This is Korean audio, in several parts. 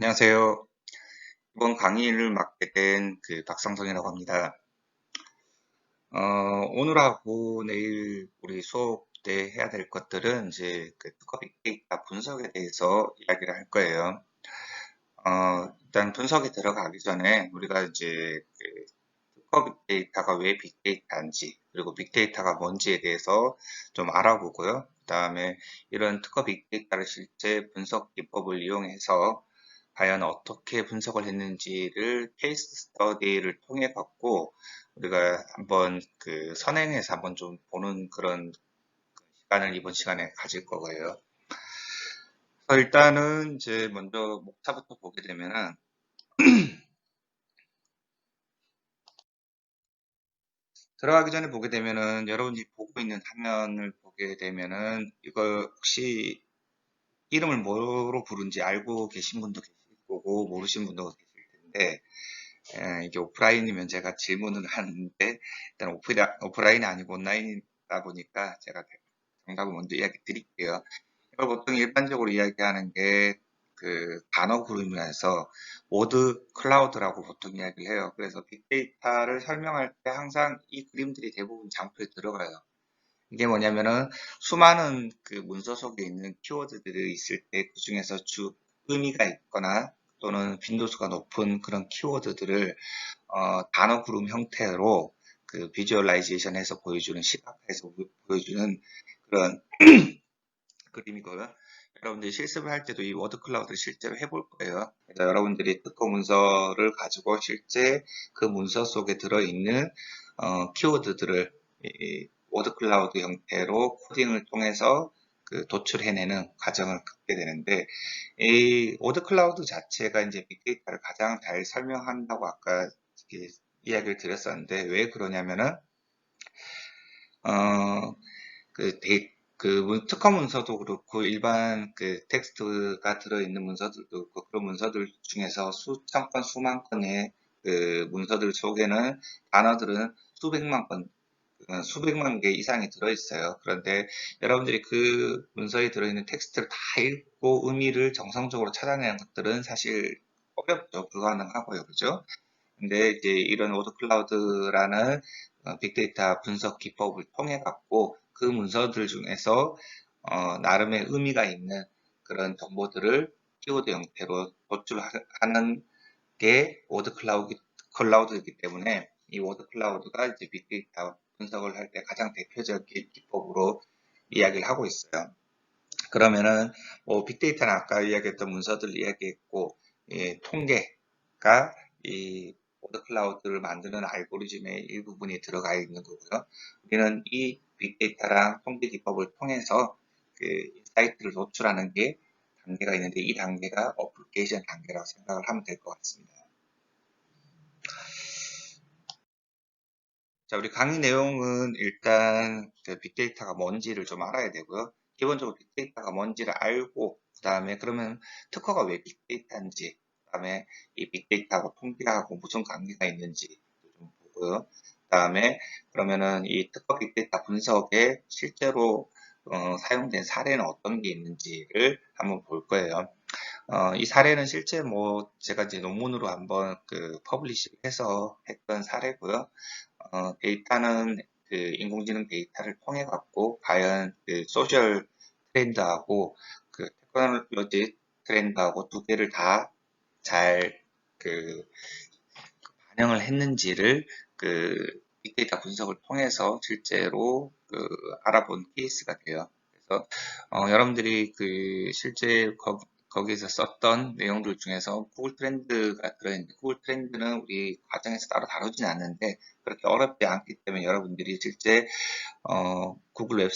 안녕하세요. 이번 강의를 맡게 된 박상성이라고 합니다. 오늘하고 내일 우리 수업 때 해야 될 것들은 이제 특허 빅데이터 분석에 대해서 이야기를 할 거예요. 일단 분석에 들어가기 전에 우리가 이제 특허 빅데이터가 왜 빅데이터인지, 그리고 빅데이터가 뭔지에 대해서 좀 알아보고요. 그 다음에 이런 특허 빅데이터를 실제 분석 기법을 이용해서 과연 어떻게 분석을 했는지를 케이스 스터디를 통해 갖고 우리가 한번 선행해서 한번 좀 보는 그런 시간을 이번 시간에 가질 거고요. 그래서 일단은 이제 먼저 목차부터 보게 되면은 들어가기 전에 보게 되면은 여러분이 보고 있는 화면을 보게 되면은 이거 혹시 이름을 뭐로 부른지 알고 계신 분도 계실 거고 모르신 분도 계실 텐데 이게 오프라인이면 제가 질문을 하는데 일단 오프라인이 아니고 온라인이다 보니까 제가 정답을 먼저 이야기 드릴게요. 이걸 보통 일반적으로 이야기하는 게 단어 그룹이라서 워드 클라우드라고 보통 이야기를 해요. 그래서 빅데이터를 설명할 때 항상 이 그림들이 대부분 장표에 들어가요. 이게 뭐냐면은 수많은 문서 속에 있는 키워드들이 있을 때 그 중에서 의미가 있거나 또는 빈도수가 높은 그런 키워드들을 단어 그룹 형태로 비주얼라이제이션해서 보여주는 시각화해서 보여주는 그런 그림이고요. 여러분들이 실습을 할 때도 이 워드 클라우드를 실제로 해볼 거예요. 그래서 여러분들이 특허 문서를 가지고 실제 그 문서 속에 들어있는 키워드들을 이 워드 클라우드 형태로 코딩을 통해서 도출해내는 과정을 갖게 되는데, 이 워드 클라우드 자체가 이제 빅데이터를 가장 잘 설명한다고 아까 이야기를 드렸었는데, 왜 그러냐면은 어, 특허 문서도 그렇고 일반 텍스트가 들어있는 문서들도 있고, 그런 문서들 중에서 수천 건, 수만 건의 문서들 속에는 단어들은 수백만 개 이상이 들어있어요. 그런데 여러분들이 그 문서에 들어있는 텍스트를 다 읽고 의미를 정성적으로 찾아내는 것들은 사실 어렵죠. 불가능하고요. 그죠? 근데 이제 이런 워드 클라우드라는 빅데이터 분석 기법을 통해 갖고 그 문서들 중에서 나름의 의미가 있는 그런 정보들을 키워드 형태로 도출하는 게 워드 클라우드이기 때문에 이 워드 클라우드가 이제 빅데이터 분석을 할 때 가장 대표적인 기법으로 이야기를 하고 있어요. 그러면은 뭐 빅데이터는 아까 이야기했던 문서들 이야기했고, 통계가 이 워드 클라우드를 만드는 알고리즘의 일부분이 들어가 있는 거고요. 우리는 이 빅데이터랑 통계 기법을 통해서 인사이트를 노출하는 게 단계가 있는데, 이 단계가 어플리케이션 단계라고 생각을 하면 될 것 같습니다. 자, 우리 강의 내용은 일단 빅데이터가 뭔지를 좀 알아야 되고요. 기본적으로 빅데이터가 뭔지를 알고, 그 다음에 그러면 특허가 왜 빅데이터인지, 그 다음에 이 빅데이터하고 통계하고 무슨 관계가 있는지 좀 보고요. 그 다음에 그러면은 이 특허 빅데이터 분석에 실제로 사용된 사례는 어떤 게 있는지를 한번 볼 거예요. 이 사례는 실제 뭐 제가 이제 논문으로 한번 퍼블리시해서 했던 사례고요. 데이터는 인공지능 데이터를 통해 갖고 과연 소셜 트렌드하고 테크놀로지 트렌드하고 두 개를 다 잘 반영을 했는지를 빅데이터 분석을 통해서 실제로 알아본 케이스가 돼요. 그래서 여러분들이 실제 거기에서 썼던 내용들 중에서 구글 트렌드가 들어있는데, 구글 트렌드는 우리 과정에서 따로 다루진 않는데 그렇게 어렵지 않기 때문에 여러분들이 실제 구글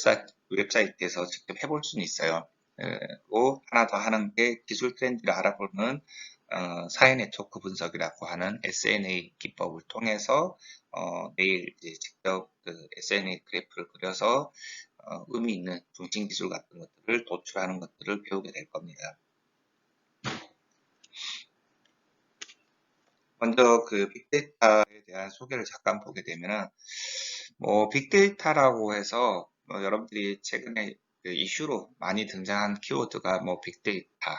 웹사이트에서 직접 해볼 수는 있어요. 그리고 하나 더 하는 게 기술 트렌드를 알아보는 사회 네트워크 분석이라고 하는 SNA 기법을 통해서 내일 이제 직접 SNA 그래프를 그려서 의미 있는 중심 기술 같은 것들을 도출하는 것들을 배우게 될 겁니다. 먼저 빅데이터에 대한 소개를 잠깐 보게 되면은, 뭐 빅데이터라고 해서 여러분들이 최근에 이슈로 많이 등장한 키워드가 뭐 빅데이터,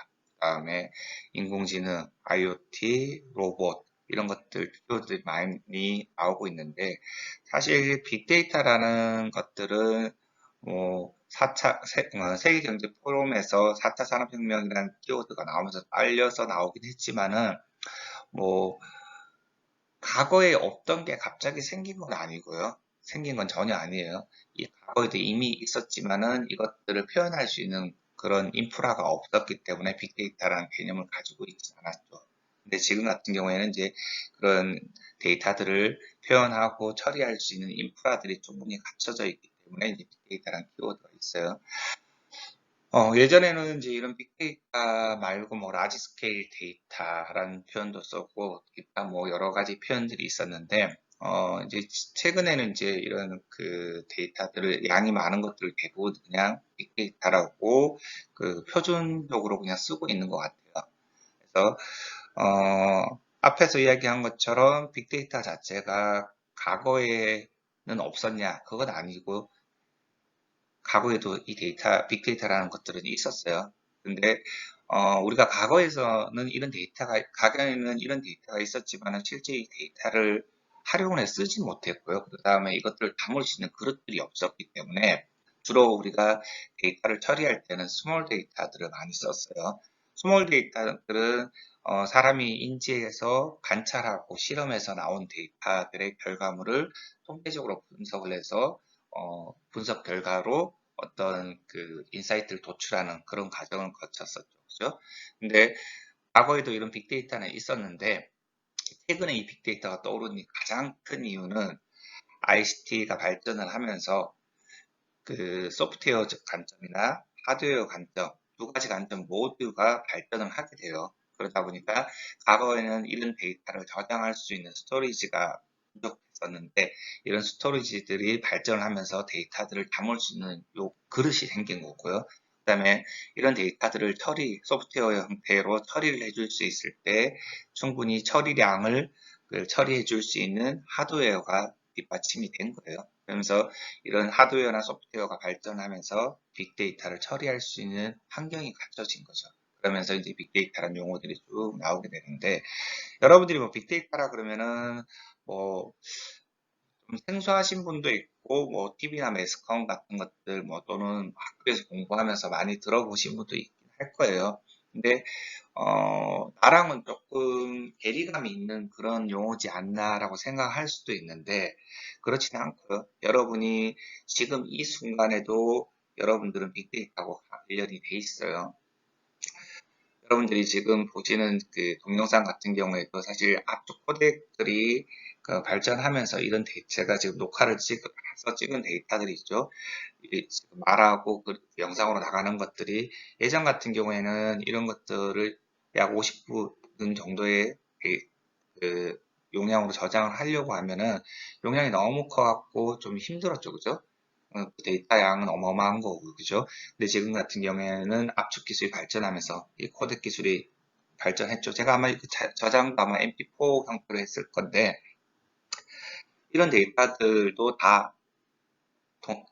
다음에 인공지능, IoT, 로봇 이런 것들 키워드들이 많이 나오고 있는데 사실 빅데이터라는 것들은 뭐 4차 세계경제 포럼에서 4차 산업혁명이라는 키워드가 나오면서 빨려서 나오긴 했지만은 뭐 과거에 없던 게 갑자기 생긴 건 아니고요. 생긴 건 전혀 아니에요. 이 과거에도 이미 있었지만은 이것들을 표현할 수 있는 그런 인프라가 없었기 때문에 빅데이터라는 개념을 가지고 있지 않았죠. 근데 지금 같은 경우에는 이제 그런 데이터들을 표현하고 처리할 수 있는 인프라들이 충분히 갖춰져 있기 때문에 이제 빅데이터라는 키워드가 있어요. 예전에는 이제 이런 빅데이터 말고 뭐 라지 스케일 데이터라는 표현도 썼고 기타 뭐 여러 가지 표현들이 있었는데 이제 최근에는 이제 이런 그 데이터들을 양이 많은 것들을 대부분 그냥 빅데이터라고 그 표준적으로 그냥 쓰고 있는 것 같아요. 그래서 앞에서 이야기한 것처럼 빅데이터 자체가 과거에는 없었냐? 그건 아니고 과거에도 이 빅데이터라는 것들은 있었어요. 근데 우리가 과거에는 이런 데이터가 있었지만 실제 이 데이터를 활용을 해 쓰지 못했고요. 그 다음에 이것들을 담을 수 있는 그릇들이 없었기 때문에 주로 우리가 데이터를 처리할 때는 스몰 데이터들을 많이 썼어요. 스몰 데이터들은 사람이 인지해서 관찰하고 실험해서 나온 데이터들의 결과물을 통계적으로 분석을 해서 분석 결과로 어떤 그 인사이트를 도출하는 그런 과정을 거쳤었죠. 그죠? 근데 과거에도 이런 빅데이터는 있었는데 최근에 이 빅데이터가 떠오른 가장 큰 이유는 ICT가 발전을 하면서 그 소프트웨어 관점이나 하드웨어 관점 두 가지 관점 모두가 발전을 하게 돼요. 그러다 보니까 과거에는 이런 데이터를 저장할 수 있는 스토리지가 부족했었는데 이런 스토리지들이 발전을 하면서 데이터들을 담을 수 있는 요 그릇이 생긴 거고요. 그다음에 이런 데이터들을 소프트웨어 형태로 처리를 해줄 수 있을 때 충분히 처리량을 처리해 줄 수 있는 하드웨어가 뒷받침이 된 거예요. 그러면서 이런 하드웨어나 소프트웨어가 발전하면서 빅데이터를 처리할 수 있는 환경이 갖춰진 거죠. 그러면서 이제 빅데이터라는 용어들이 쭉 나오게 되는데 여러분들이 뭐 빅데이터라 그러면은 뭐 좀 생소하신 분도 있고 뭐 TV나 매스컴 같은 것들 뭐 또는 학교에서 공부하면서 많이 들어보신 분도 있긴 할 거예요. 근데 나랑은 조금 괴리감이 있는 그런 용어지 않나라고 생각할 수도 있는데 그렇지는 않고요. 여러분이 지금 이 순간에도 여러분들은 빅데이터하고 관련이 돼 있어요. 여러분들이 지금 보시는 그 동영상 같은 경우에도 사실 압축 코덱들이 그 발전하면서 이런 제가 지금 녹화를 해서 찍은 데이터들이 있죠. 지금 말하고 그 영상으로 나가는 것들이 예전 같은 경우에는 이런 것들을 약 50분 정도의 그 용량으로 저장을 하려고 하면은 용량이 너무 커갖고 좀 힘들었죠, 그죠? 그 데이터 양은 어마어마한 거고, 그죠? 근데 지금 같은 경우에는 압축 기술이 발전하면서 이 코덱 기술이 발전했죠. 제가 아마 저장도 아마 MP4 형태로 했을 건데 이런 데이터들도 다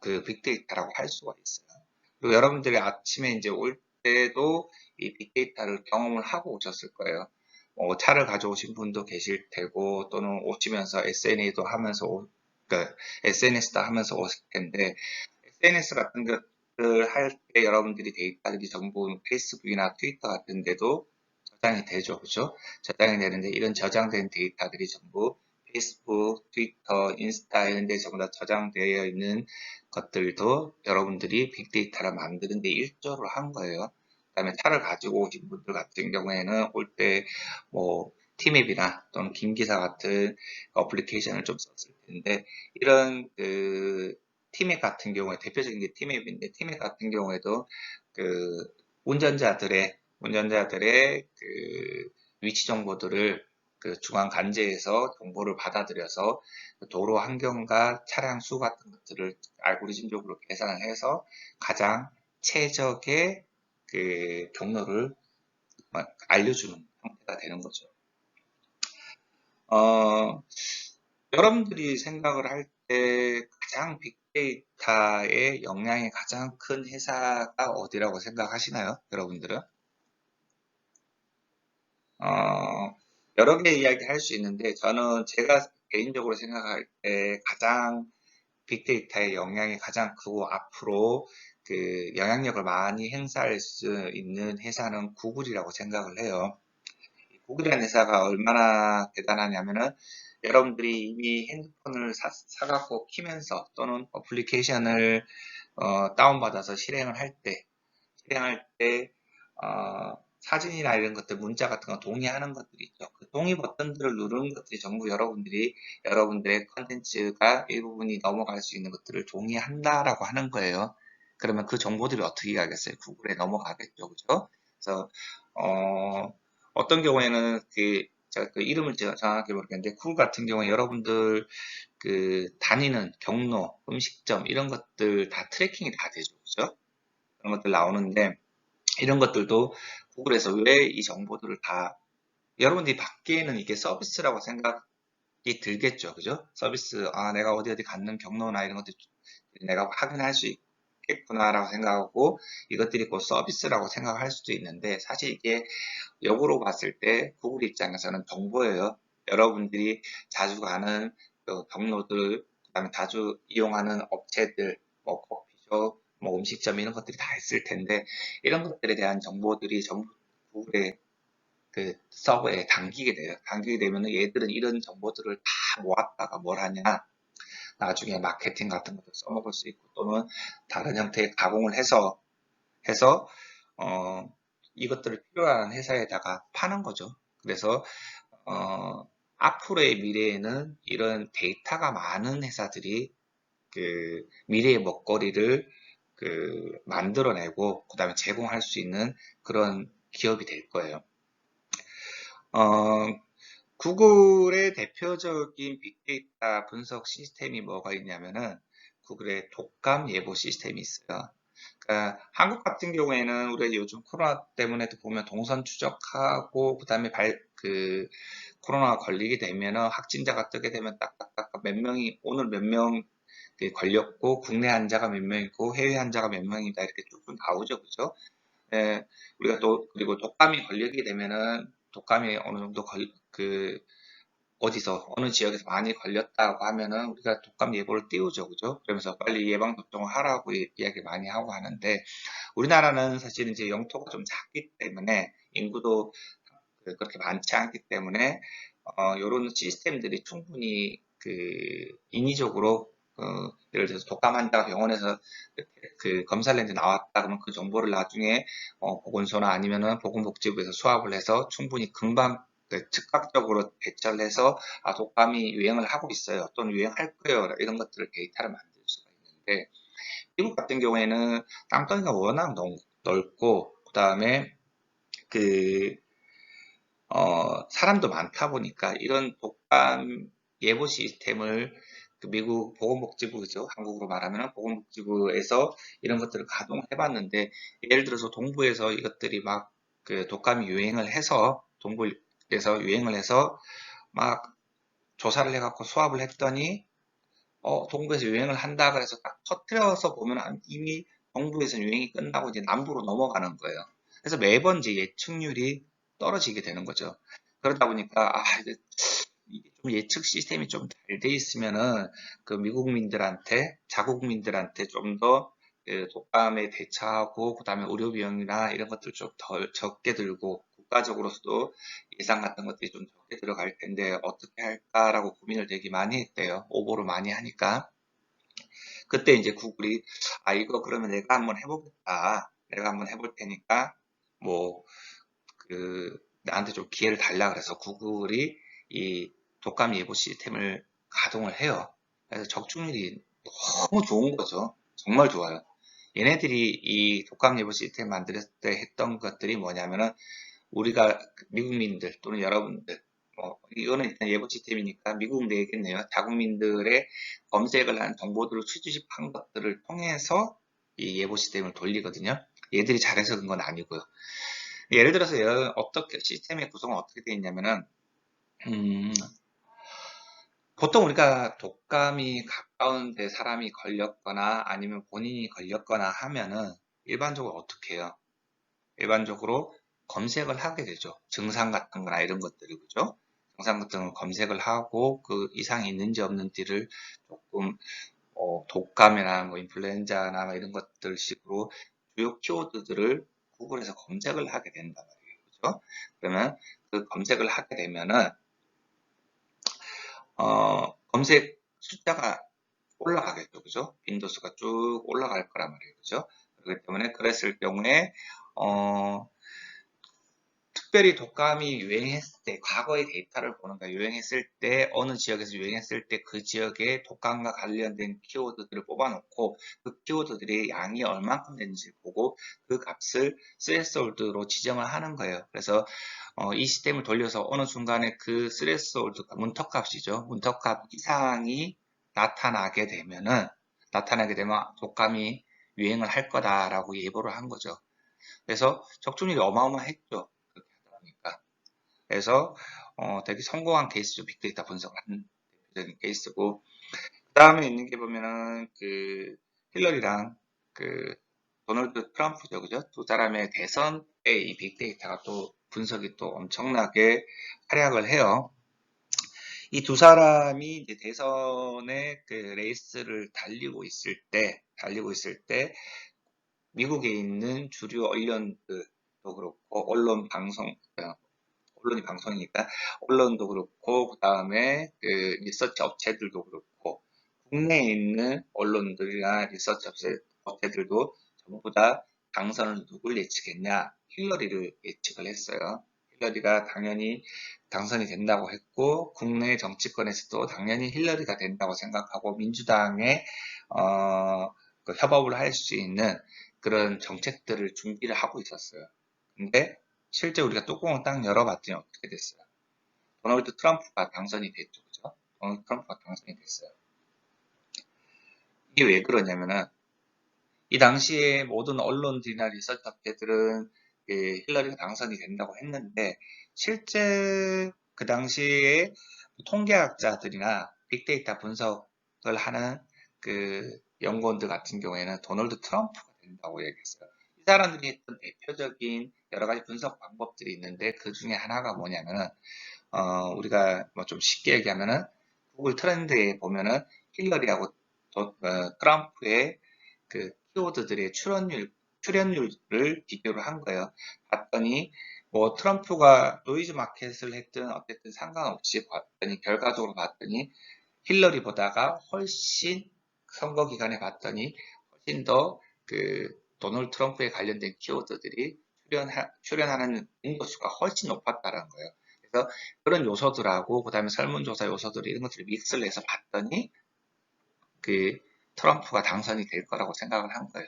그 빅데이터라고 할 수가 있어요. 그리고 여러분들이 아침에 이제 올 때도 이 빅데이터를 경험을 하고 오셨을 거예요. 차를 가져오신 분도 계실 테고 또는 오시면서 SNS도 하면서 그러니까 SNS도 하면서 오실 텐데 SNS 같은 것들 할 때 여러분들이 데이터들이 전부 페이스북이나 트위터 같은 데도 저장이 되죠. 그죠? 저장이 되는데 이런 저장된 데이터들이 전부 페이스북, 트위터, 인스타 이런 데 전부 다 저장되어 있는 것들도 여러분들이 빅데이터를 만드는 데 일조를 한 거예요. 그다음에 차를 가지고 오신 분들 같은 경우에는 올 때 뭐 티맵이나 또는 김기사 같은 어플리케이션을 좀 썼을 텐데 이런 그 티맵 같은 경우에 대표적인 게 티맵인데 티맵 같은 경우에도 그 운전자들의 그 위치 정보들을 그 중앙 관제에서 정보를 받아들여서 도로 환경과 차량 수 같은 것들을 알고리즘적으로 계산을 해서 가장 최적의 그 경로를 알려주는 형태가 되는 거죠. 어, 여러분들이 생각을 할 때 가장 빅데이터의 역량이 가장 큰 회사가 어디라고 생각하시나요? 여러분들은? 여러 개 이야기 할 수 있는데, 저는 제가 개인적으로 생각할 때 가장 빅데이터의 영향이 가장 크고 앞으로 그 영향력을 많이 행사할 수 있는 회사는 구글이라고 생각을 해요. 구글이라는 회사가 얼마나 대단하냐면은 여러분들이 이미 핸드폰을 사갖고 키면서 또는 어플리케이션을 다운받아서 실행할 때, 사진이나 이런 것들, 문자 같은 거 동의하는 것들이 있죠. 그 동의 버튼들을 누르는 것들이 전부 여러분들의 컨텐츠가 일부분이 넘어갈 수 있는 것들을 동의한다라고 하는 거예요. 그러면 그 정보들이 어떻게 가겠어요? 구글에 넘어가겠죠. 그죠? 그래서, 어떤 경우에는 제가 그 이름을 제가 정확하게 모르겠는데, 구글 같은 경우에 여러분들 그 다니는 경로, 음식점, 이런 것들 다 트래킹이 다 되죠. 그죠? 그런 것들 나오는데, 이런 것들도 구글에서 왜 이 정보들을 다 여러분들이 받기에는 이게 서비스라고 생각이 들겠죠. 그죠? 서비스, 내가 어디 갔는 경로나 이런 것들 내가 확인할 수 있겠구나라고 생각하고 이것들이 곧 서비스라고 생각할 수도 있는데 사실 이게 역으로 봤을 때 구글 입장에서는 정보예요. 여러분들이 자주 가는 그 경로들, 그다음에 자주 이용하는 업체들, 뭐 커피숍, 뭐 음식점 이런 것들이 다 있을 텐데 이런 것들에 대한 정보들이 전부 구글의 그 서버에 담기게 돼요. 담기게 되면 얘들은 이런 정보들을 다 모았다가 뭘 하냐? 나중에 마케팅 같은 것도 써먹을 수 있고 또는 다른 형태의 가공을 해서 어, 이것들을 필요한 회사에다가 파는 거죠. 그래서 앞으로의 미래에는 이런 데이터가 많은 회사들이 그 미래의 먹거리를 만들어내고 그다음에 제공할 수 있는 그런 기업이 될 거예요. 어, 구글의 대표적인 빅데이터 분석 시스템이 뭐가 있냐면은 구글의 독감 예보 시스템이 있어요. 그러니까 한국 같은 경우에는 우리가 요즘 코로나 때문에도 보면 동선 추적하고 그다음에 코로나 걸리게 되면은 확진자가 뜨게 되면 딱딱딱 몇 명이 오늘 몇 명 걸렸고 국내 환자가 몇 명이고 해외 환자가 몇 명이다 이렇게 쭉쭉 나오죠, 그죠? 예, 우리가 또 그리고 독감이 걸리게 되면은 독감이 어느 정도 어디서 어느 지역에서 많이 걸렸다고 하면은 우리가 독감 예보를 띄우죠, 그죠? 그러면서 빨리 예방 접종을 하라고 이야기 많이 하고 하는데 우리나라는 사실 이제 영토가 좀 작기 때문에 인구도 그렇게 많지 않기 때문에 이런 시스템들이 충분히 인위적으로 예를 들어서 독감 환자가 병원에서 검사를 했는데 나왔다 그러면 그 정보를 나중에 보건소나 아니면은 보건복지부에서 수합을 해서 충분히 금방 즉각적으로 대처를 해서 독감이 유행을 하고 있어요. 또는 유행할 거예요. 이런 것들을 데이터를 만들 수가 있는데 미국 같은 경우에는 땅덩이가 워낙 넓고 그다음에 그 사람도 많다 보니까 이런 독감 예보 시스템을 미국 보건복지부죠. 한국으로 말하면 보건복지부에서 이런 것들을 가동해 봤는데 예를 들어서 동부에서 이것들이 막 독감이 유행을 해서 동부에서 유행을 해서 막 조사를 해갖고 수합을 했더니 동부에서 유행을 한다 그래서 딱 터뜨려서 보면 이미 동부에서 유행이 끝나고 이제 남부로 넘어가는 거예요. 그래서 매번 이제 예측률이 떨어지게 되는 거죠. 그러다 보니까 이게 좀 예측 시스템이 좀 잘 돼 있으면은 그 미국민들한테 자국민들한테 좀 더 독감에 대처하고 그다음에 의료 비용이나 이런 것들 좀 덜 적게 들고 국가적으로서도 예산 같은 것들이 좀 적게 들어갈 텐데 어떻게 할까라고 고민을 되게 많이 했대요. 오보를 많이 하니까. 그때 이제 구글이 이거 그러면 내가 한번 해보겠다. 내가 한번 해볼 테니까 뭐 나한테 좀 기회를 달라 그래서 구글이 이 독감 예보 시스템을 가동을 해요. 그래서 적중률이 너무 좋은 거죠. 정말 좋아요. 얘네들이 이 독감 예보 시스템 만들 때 했던 것들이 뭐냐면은 우리가 미국민들 또는 여러분들 이거는 일단 예보 시스템이니까 미국 내겠네요. 자국민들의 검색을 한 정보들을 수집한 것들을 통해서 이 예보 시스템을 돌리거든요. 얘들이 잘해서 그런 건 아니고요. 예를 들어서 어떻게 시스템의 구성은 어떻게 되어 있냐면은 음, 보통 우리가 독감이 가까운 데 사람이 걸렸거나 아니면 본인이 걸렸거나 하면은 일반적으로 어떻게 해요? 일반적으로 검색을 하게 되죠. 증상 같은 거나 이런 것들을, 그죠? 증상 같은 걸 검색을 하고 그 이상이 있는지 없는지를 조금 독감이나 뭐 인플루엔자나 뭐 이런 것들 식으로 주요 키워드들을 구글에서 검색을 하게 된단 말이에요. 그죠? 그러면 그 검색을 하게 되면은 검색 숫자가 올라가겠죠. 그죠? 빈도수가 쭉 올라갈 거란 말이에요. 그죠? 그렇기 때문에 그랬을 경우에 어, 특별히 독감이 유행했을 때, 과거의 데이터를 보는 거예요. 유행했을 때, 어느 지역에서 유행했을 때 그 지역의 독감과 관련된 키워드들을 뽑아놓고 그 키워드들이 양이 얼만큼 되는지 보고 그 값을 스레스홀드로 지정을 하는 거예요. 그래서 이 시스템을 돌려서 어느 순간에 그 스레스홀드, 문턱값이죠. 문턱값 이상이 나타나게 되면 독감이 유행을 할 거다라고 예보를 한 거죠. 그래서 적중률이 어마어마했죠. 그렇게 하다 보니까. 그래서 되게 성공한 케이스죠. 빅데이터 분석을 한 대표적인 케이스고. 그 다음에 있는 게 보면은 그 힐러리랑 그 도널드 트럼프죠. 그죠? 두 사람의 대선 때 이 빅데이터가 또 분석이 또 엄청나게 활약을 해요. 이 두 사람이 이제 대선의 그 레이스를 달리고 있을 때 미국에 있는 주류 언론들도 그렇고 언론이 방송이니까 언론도 그렇고 그 다음에 그 리서치 업체들도 그렇고 국내에 있는 언론들이나 리서치 업체들도 전부 다 당선을 누굴 예측했냐? 힐러리를 예측을 했어요. 힐러리가 당연히 당선이 된다고 했고 국내 정치권에서도 당연히 힐러리가 된다고 생각하고 민주당에 그 협업을 할 수 있는 그런 정책들을 준비를 하고 있었어요. 근데 실제 우리가 뚜껑을 딱 열어봤더니 어떻게 됐어요? 도널드 트럼프가 당선이 됐죠. 그죠? 도널드 트럼프가 당선이 됐어요. 이게 왜 그러냐면은 이 당시에 모든 언론들이나 리서치 업체들은 힐러리가 당선이 된다고 했는데 실제 그 당시에 통계학자들이나 빅데이터 분석을 하는 그 연구원들 같은 경우에는 도널드 트럼프가 된다고 얘기했어요. 이 사람들이 했던 대표적인 여러 가지 분석 방법들이 있는데 그 중에 하나가 뭐냐면은 우리가 뭐 좀 쉽게 얘기하면은 구글 트렌드에 보면은 힐러리하고 트럼프의 그 키워드들의 출연율을 비교를 한 거예요. 봤더니 뭐 트럼프가 노이즈 마켓을 했든 어쨌든 상관없이 봤더니 결과적으로 봤더니 힐러리보다가 훨씬 선거 기간에 봤더니 훨씬 더 그 도널드 트럼프에 관련된 키워드들이 출연하는 빈도수가 훨씬 높았다는 거예요. 그래서 그런 요소들하고 그다음에 설문조사 요소들 이런 것들을 믹스를 해서 봤더니 그 트럼프가 당선이 될 거라고 생각을 한 거예요.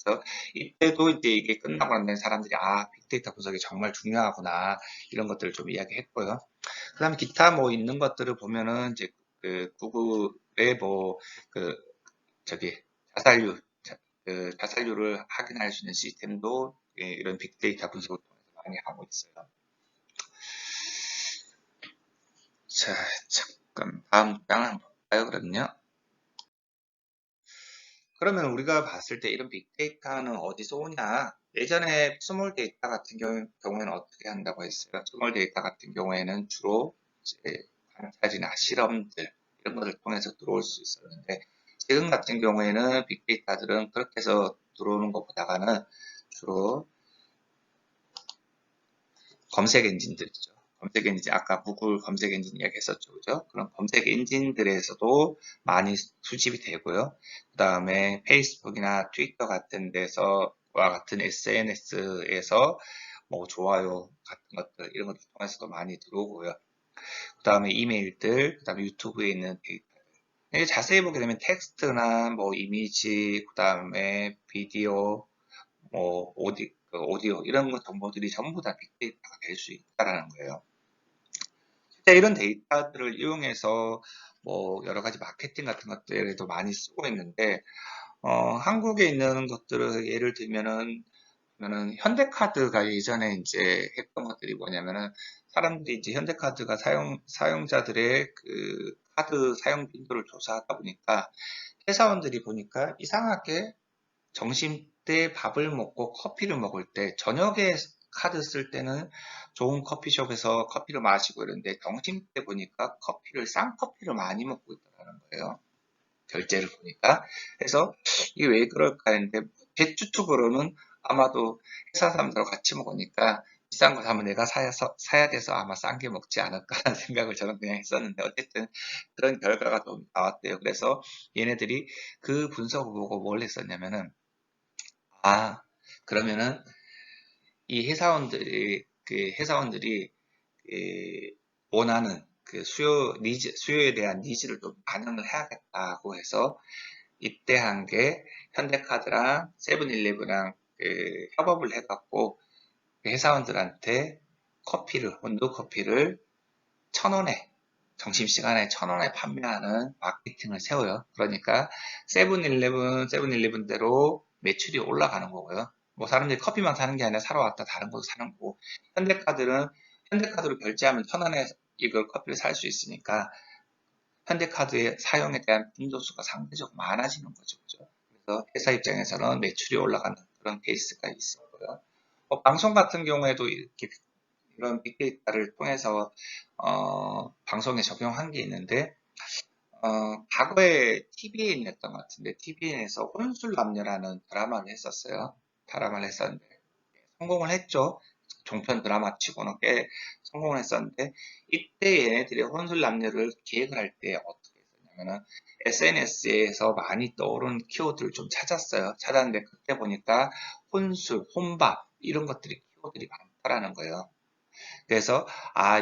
그래서 이때도 이제 이게 끝나고 나면 사람들이 빅데이터 분석이 정말 중요하구나 이런 것들을 좀 이야기했고요. 그다음에 기타 뭐 있는 것들을 보면은 이제 그 구글의 뭐 그 저기 자살률 자살률을 확인할 수 있는 시스템도 이런 빅데이터 분석을 통해서 많이 하고 있어요. 자, 잠깐 다음 장 한번 볼까요? 그러면요. 그러면 우리가 봤을 때 이런 빅데이터는 어디서 오냐? 예전에 스몰 데이터 같은 경우에는 어떻게 한다고 했어요? 스몰 데이터 같은 경우에는 주로 이제 관찰이나 실험들 이런 것을 통해서 들어올 수 있었는데 지금 같은 경우에는 빅데이터들은 그렇게 해서 들어오는 것보다는 주로 검색 엔진들이죠. 검색 엔진, 아까 구글 검색 엔진 이야기했었죠. 그죠? 그런 검색 엔진들에서도 많이 수집이 되고요. 그 다음에 페이스북이나 트위터 같은 데서와 같은 SNS에서 뭐 좋아요 같은 것들, 이런 것들 통해서도 많이 들어오고요. 그 다음에 이메일들, 그 다음에 유튜브에 있는 데이터. 자세히 보게 되면 텍스트나 뭐 이미지, 그 다음에 비디오, 뭐 오디오 이런 것 정보들이 전부 다 빅데이터가 될 수 있다라는 거예요. 실제 이런 데이터들을 이용해서 뭐 여러 가지 마케팅 같은 것들에도 많이 쓰고 있는데 한국에 있는 것들을 예를 들면은 현대카드가 예전에 이제 했던 것들이 뭐냐면은 사람들이 이제 현대카드가 사용자들의 그 카드 사용 빈도를 조사하다 보니까 회사원들이 보니까 이상하게 점심 때 밥을 먹고 커피를 먹을 때 저녁에 카드 쓸 때는 좋은 커피숍에서 커피를 마시고 이러는데 점심때 보니까 싼 커피를 많이 먹고 있더라는 거예요. 결제를 보니까. 그래서 이게 왜 그럴까 했는데 제 추측으로는 아마도 회사 사람들하고 같이 먹으니까 비싼 거 사면 내가 사야 돼서 아마 싼 게 먹지 않을까 하는 생각을 저는 그냥 했었는데 어쨌든 그런 결과가 좀 나왔대요. 그래서 얘네들이 그 분석을 보고 뭘 했었냐면은 그러면은 이 회사원들이 그 원하는 그 수요에 대한 니즈를 좀 반영을 해야겠다고 해서 이때 한 게 현대카드랑 세븐일레븐이랑 그 협업을 해갖고 그 회사원들한테 온도 커피를 1,000원에 점심시간에 1,000원에 판매하는 마케팅을 세워요. 그러니까 세븐일레븐대로 매출이 올라가는 거고요. 뭐 사람들이 커피만 사는 게 아니라 사러 왔다 다른 것도 사는 거고 현대카드로 결제하면 1,000원에 이걸 커피를 살 수 있으니까 현대카드의 사용에 대한 빈도수가 상대적으로 많아지는 거죠. 그죠? 그래서 회사 입장에서는 매출이 올라가는 그런 케이스가 있었고요. 방송 같은 경우에도 이렇게 이런 빅데이터를 통해서 방송에 적용한 게 있는데 과거에 TVN이었던 것 같은데 TVN에서 혼술남녀라는 드라마를 했었어요. 드라마를 했었는데 성공을 했죠. 종편 드라마 치고는 꽤 성공을 했었는데 이때 얘네들이 혼술남녀를 기획을 할 때 어떻게 했었냐면은 SNS에서 많이 떠오른 키워드를 좀 찾았어요. 찾았는데 그때 보니까 혼술, 혼밥 이런 것들이 키워드들이 많다라는 거예요. 그래서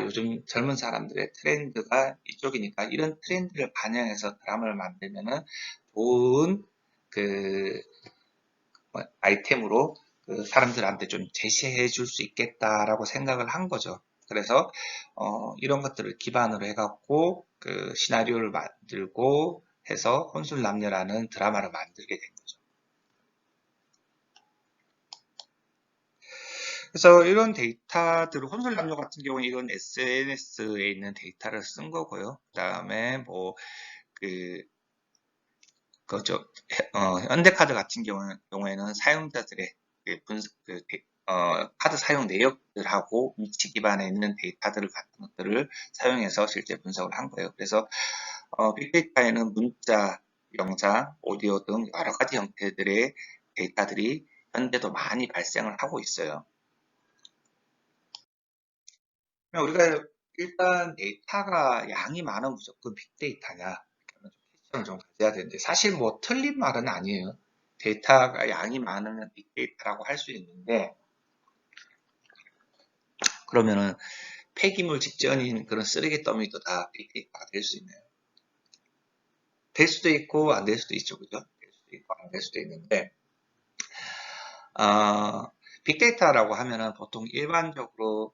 요즘 젊은 사람들의 트렌드가 이쪽이니까 이런 트렌드를 반영해서 드라마를 만들면은 좋은 그 아이템으로 그 사람들한테 좀 제시해 줄 수 있겠다라고 생각을 한 거죠. 그래서 이런 것들을 기반으로 해갖고 그 시나리오를 만들고 해서 혼술남녀라는 드라마를 만들게 된 거죠. 그래서 이런 데이터들을 혼술남녀 같은 경우는 이건 SNS에 있는 데이터를 쓴 거고요. 그 다음에 뭐 그 그죠. 현대카드 같은 경우에는 사용자들의 카드 사용 내역들하고 위치 기반에 있는 데이터들 같은 것들을 사용해서 실제 분석을 한 거예요. 그래서 빅데이터에는 문자, 영상, 오디오 등 여러 가지 형태들의 데이터들이 현재도 많이 발생을 하고 있어요. 우리가 일단 데이터가 양이 많으면 무조건 빅데이터냐? 좀 좀 가져야 되는데 사실 뭐 틀린 말은 아니에요. 데이터가 양이 많으면 빅데이터라고 할 수 있는데 그러면은 폐기물 직전인 그런 쓰레기 더미도 다 빅데이터가 될 수 있나요? 될 수도 있고 안 될 수도 있죠, 그죠? 될 수도 있고 안 될 수도 있는데 빅데이터라고 하면은 보통 일반적으로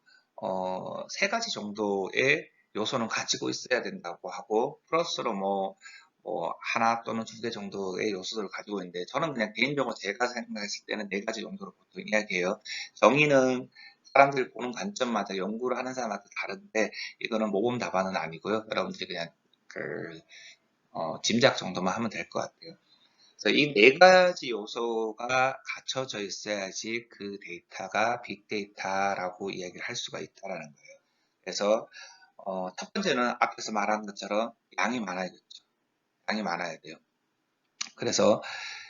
세 가지 정도의 요소는 가지고 있어야 된다고 하고 플러스로 하나 또는 두 개 정도의 요소들을 가지고 있는데 저는 그냥 개인적으로 제가 생각했을 때는 네 가지 정도로 보통 이야기해요. 정의는 사람들이 보는 관점마다 연구를 하는 사람마다 다른데 이거는 모범 답안은 아니고요. 여러분들이 그냥 짐작 정도만 하면 될 것 같아요. 그래서 이 네 가지 요소가 갖춰져 있어야지 그 데이터가 빅데이터라고 이야기를 할 수가 있다라는 거예요. 그래서 첫 번째는 앞에서 말한 것처럼 양이 많아야겠죠. 양이 많아야 돼요. 그래서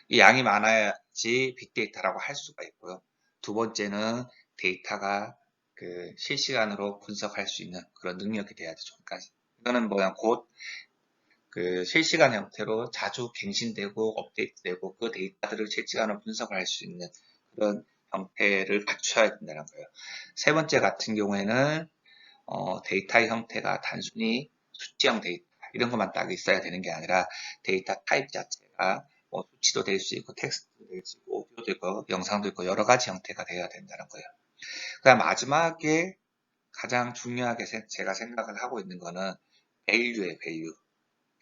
이 양이 많아야지 빅데이터라고 할 수가 있고요. 두 번째는 데이터가 그 실시간으로 분석할 수 있는 그런 능력이 돼야 되죠. 그러니까 이거는 뭐야 곧 그 실시간 형태로 자주 갱신되고 업데이트되고 그 데이터들을 실시간으로 분석을 할 수 있는 그런 형태를 갖춰야 된다는 거예요. 세 번째 같은 경우에는 데이터의 형태가 단순히 수치형 데이터 이런 것만 딱 있어야 되는 게 아니라 데이터 타입 자체가 뭐 수치도 될 수 있고 텍스트도 될 수 있고 오디오도 있고 영상도 있고 여러 가지 형태가 되어야 된다는 거예요. 그다음 마지막에 가장 중요하게 제가 생각을 하고 있는 거는 밸류예요, 밸류.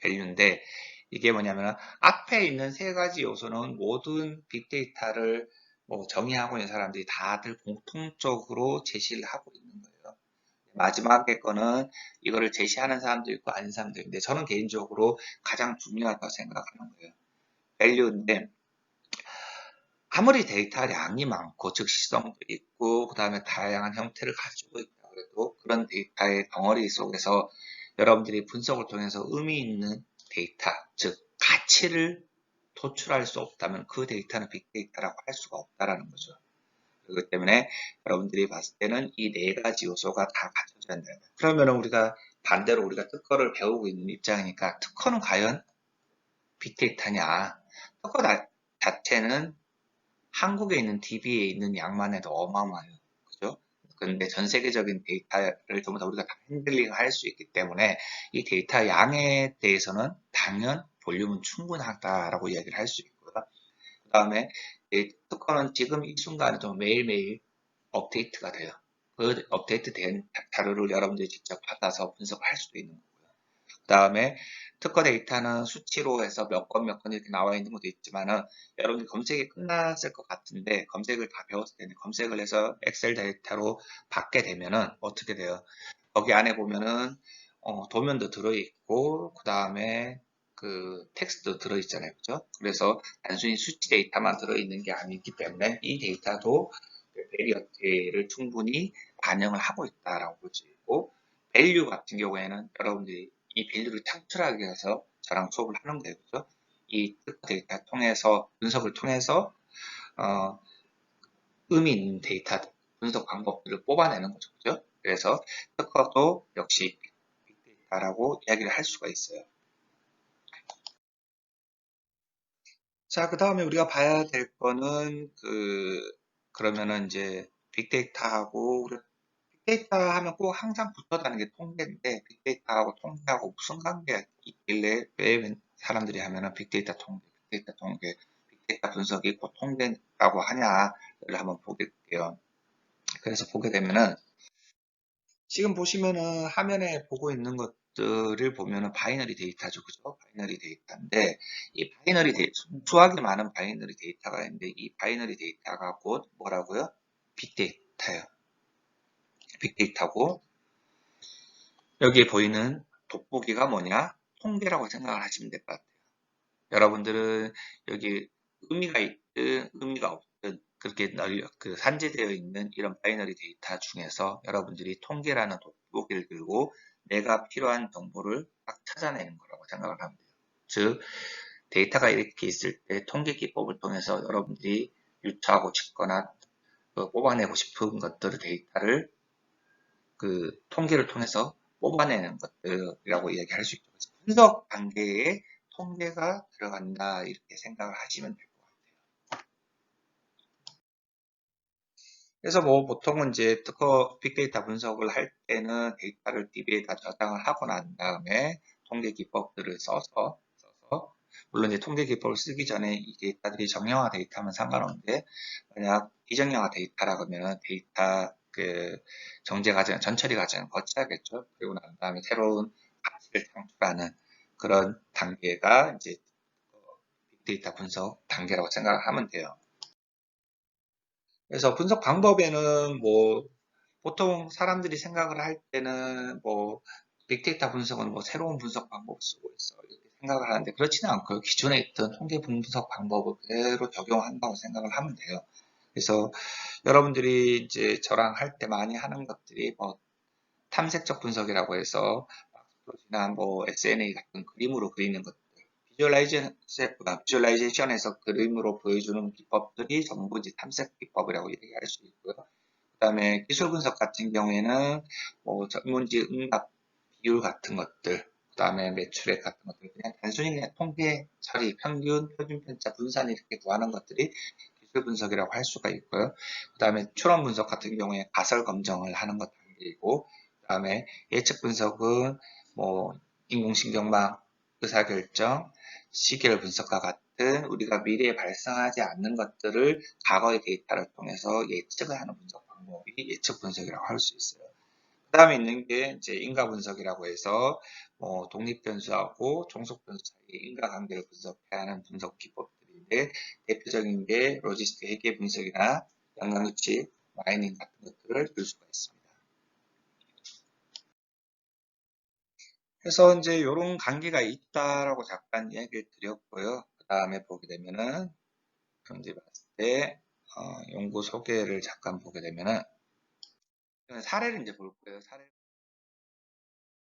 밸류인데 이게 뭐냐면 앞에 있는 세 가지 요소는 모든 빅데이터를 뭐 정의하고 있는 사람들이 다들 공통적으로 제시를 하고 있는 거예요. 마지막에 거는 이거를 제시하는 사람도 있고 아닌 사람도 있는데 저는 개인적으로 가장 중요하다고 생각하는 거예요. 밸류인데 아무리 데이터량이 많고 즉시성도 있고 그 다음에 다양한 형태를 가지고 있다 그래도 그런 데이터의 덩어리 속에서 여러분들이 분석을 통해서 의미 있는 데이터, 즉 가치를 도출할 수 없다면 그 데이터는 빅데이터라고 할 수가 없다라는 거죠. 그렇기 때문에 여러분들이 봤을 때는 이 네 가지 요소가 다 갖춰져야 된다. 그러면 우리가 반대로 우리가 특허를 배우고 있는 입장이니까 특허는 과연 빅데이터냐? 특허 자체는 한국에 있는 DB에 있는 양만 해도 어마어마해요. 그죠? 그런데 전 세계적인 데이터를 전부 다 우리가 다 핸들링 할 수 있기 때문에 이 데이터 양에 대해서는 당연 볼륨은 충분하다라고 이야기를 할 수 있고요. 그 다음에 특허는 지금 이 순간에도 매일매일 업데이트가 돼요. 그 업데이트된 자료를 여러분들이 직접 받아서 분석할 수도 있는 거고요. 그 다음에 특허 데이터는 수치로 해서 몇 건 몇 건 이렇게 나와 있는 것도 있지만은 여러분들 검색이 끝났을 것 같은데 검색을 다 배웠을 텐데 검색을 해서 엑셀 데이터로 받게 되면은 어떻게 돼요? 거기 안에 보면은 도면도 들어있고 그 다음에 그 텍스트도 들어있잖아요. 그죠? 그래서 단순히 수치 데이터만 들어있는 게 아니기 때문에 이 데이터도 베리어티를 충분히 반영을 하고 있다라고 볼 수 있고 밸류 같은 경우에는 여러분들이 이 밸류를 창출하기 위해서 저랑 수업을 하는 거예요. 그죠? 이 데이터 통해서 분석을 통해서 어, 의미 있는 데이터 분석 방법들을 뽑아내는 거죠. 그죠? 그래서 특허도 역시 빅데이터라고 이야기를 할 수가 있어요. 자, 그 다음에 우리가 봐야 될 거는 그러면은 이제 빅데이터하고 빅데이터 하면 꼭 항상 붙어다는 게 통계인데 빅데이터하고 통계하고 무슨 관계가 있길래 왜 사람들이 하면은 빅데이터 통계, 빅데이터 통계, 빅데이터 분석이 꼭 통계라고 하냐를 한번 보게돼요. 그래서 보게 되면은 지금 보시면은 화면에 보고 있는 것들을 보면은 바이너리 데이터죠. 그죠? 바이너리 데이터인데 이 바이너리 데이터, 수학이 많은 바이너리 데이터가 있는데 이 바이너리 데이터가 곧 뭐라고요? 빅데이터예요. 빅데이터고 여기에 보이는 돋보기가 뭐냐? 통계라고 생각을 하시면 될 것 같아요. 여러분들은 여기 의미가 있든 의미가 없든 그렇게 산재되어 있는 이런 바이너리 데이터 중에서 여러분들이 통계라는 돋보기를 들고 내가 필요한 정보를 딱 찾아내는 거라고 생각을 하면 돼요. 즉 데이터가 이렇게 있을 때 통계 기법을 통해서 여러분들이 유추하고 싶거나 뽑아내고 싶은 것들을 데이터를 그 통계를 통해서 뽑아내는 것들이라고 이야기할 수 있죠. 그래서 분석 단계에 통계가 들어간다 이렇게 생각을 하시면 될 것 같아요. 그래서 뭐 보통은 이제 특허 빅데이터 분석을 할 때는 데이터를 DB에다 저장을 하고 난 다음에 통계 기법들을 써서 물론 이제 통계 기법을 쓰기 전에 이 데이터들이 정형화 데이터면 상관없는데 만약 비정형화 데이터라 그러면 데이터 정제 과정, 전처리 과정을 거쳐야겠죠. 그리고 난 다음에 새로운 가치를 창출하는 그런 단계가 이제 빅데이터 분석 단계라고 생각을 하면 돼요. 그래서 분석 방법에는 뭐 보통 사람들이 생각을 할 때는 뭐 빅데이터 분석은 뭐 새로운 분석 방법을 쓰고 있어 이렇게 생각을 하는데 그렇지는 않고요. 기존에 있던 통계 분석 방법을 그대로 적용한다고 생각을 하면 돼요. 그래서 여러분들이 이제 저랑 할 때 많이 하는 것들이 뭐 탐색적 분석이라고 해서 지난 뭐 SNA 같은 그림으로 그리는 것들, 비주얼라이제이션에서 그림으로 보여주는 기법들이 전부 이제 탐색 기법이라고 얘기할 수 있고요. 그 다음에 기술 분석 같은 경우에는 뭐 전문지 응답 비율 같은 것들, 그 다음에 매출액 같은 것들, 그냥 단순히 그냥 통계 처리, 평균, 표준 편차, 분산 이렇게 구하는 것들이 기술 분석이라고 할 수가 있고요. 그 다음에 추론 분석 같은 경우에 가설 검정을 하는 것 단계이고, 그 다음에 예측 분석은 뭐 인공신경망, 의사결정, 시계열 분석과 같은 우리가 미래에 발생하지 않는 것들을 과거의 데이터를 통해서 예측을 하는 분석 방법이 예측 분석이라고 할 수 있어요. 그 다음에 있는 게 이제 인과 분석이라고 해서 뭐 독립 변수하고 종속 변수 사이의 인과관계를 분석해야 하는 분석 기법들인데 대표적인 게 로지스틱 회계 분석이나 영향유치 마이닝 같은 것들을 들 수가 있습니다. 그래서 이제 이런 관계가 있다라고 잠깐 얘기를 드렸고요. 그 다음에 보게 되면은 이제 때 연구 소개를 잠깐 보게 되면은 사례를 이제 볼 거예요. 사례